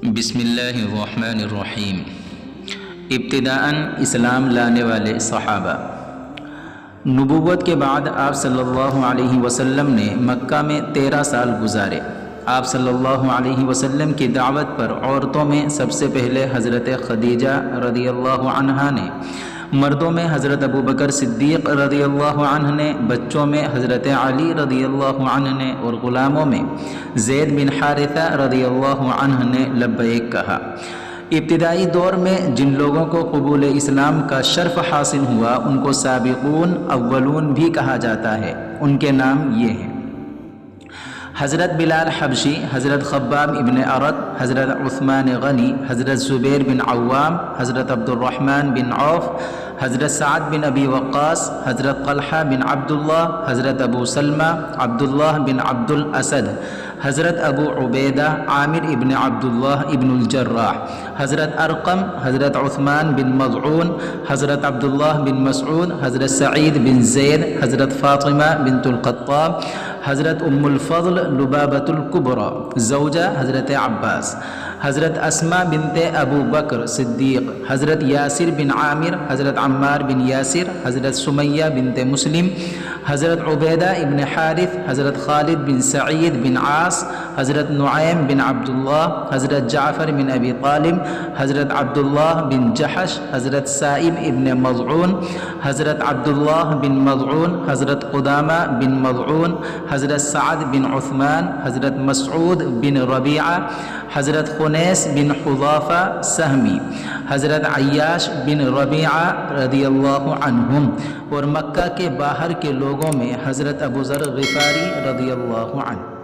بسم اللہ الرحمن الرحیم۔ ابتداءً اسلام لانے والے صحابہ۔ نبوت کے بعد آپ صلی اللہ علیہ وسلم نے مکہ میں 13 سال گزارے۔ آپ صلی اللہ علیہ وسلم کی دعوت پر عورتوں میں سب سے پہلے حضرت خدیجہ رضی اللہ عنہا نے، مردوں میں حضرت ابوبکر صدیق رضی اللہ عنہ نے، بچوں میں حضرت علی رضی اللہ عنہ نے اور غلاموں میں زید بن حارثہ رضی اللہ عنہ نے لبیک کہا۔ ابتدائی دور میں جن لوگوں کو قبول اسلام کا شرف حاصل ہوا ان کو سابقون اولون بھی کہا جاتا ہے۔ ان کے نام یہ ہیں: حضرت بلال حبشی، حضرت خباب ابن ارد، حضرت عثمان غنی، حضرت زبیر بن عوام، حضرت عبد الرحمن بن عوف، حضرت سعد بن ابی وقاص، حضرت طلحہ بن عبداللہ، حضرت ابو سلمہ عبداللہ بن عبد الاسد، حضرت ابو عبیدہ عامر ابن عبداللہ ابن الجراح، حضرت ارقم، حضرت عثمان بن مضعون، حضرت عبداللہ بن مسعود، حضرت سعید بن زید، حضرت فاطمہ بنت الخطاب، حضرت ام الفضل لبابۃ الکبریٰ زوجہ حضرت عباس، حضرت اسماء بنت ابو بکر صدیق، حضرت یاسر بن عامر، حضرت عمار بن یاسر، حضرت سمیہ بنت مسلم، حضرت عبیدہ ابن حارث، حضرت خالد بن سعید بن عاص، حضرت نعیم بن عبداللہ، حضرت جعفر بن ابی طالب، حضرت عبداللہ بن جحش، حضرت سائب ابن مضعون، حضرت عبداللہ بن مضعون، حضرت قدامہ بن مضعون، حضرت سعد بن عثمان، حضرت مسعود بن ربیعہ، حضرت خنیس بن حذافہ سہمی، حضرت عیاش بن ربیعہ رضی اللہ عنہم، اور مکہ کے باہر کے لوگوں میں حضرت ابو ذر غفاری رضی اللہ عنہ۔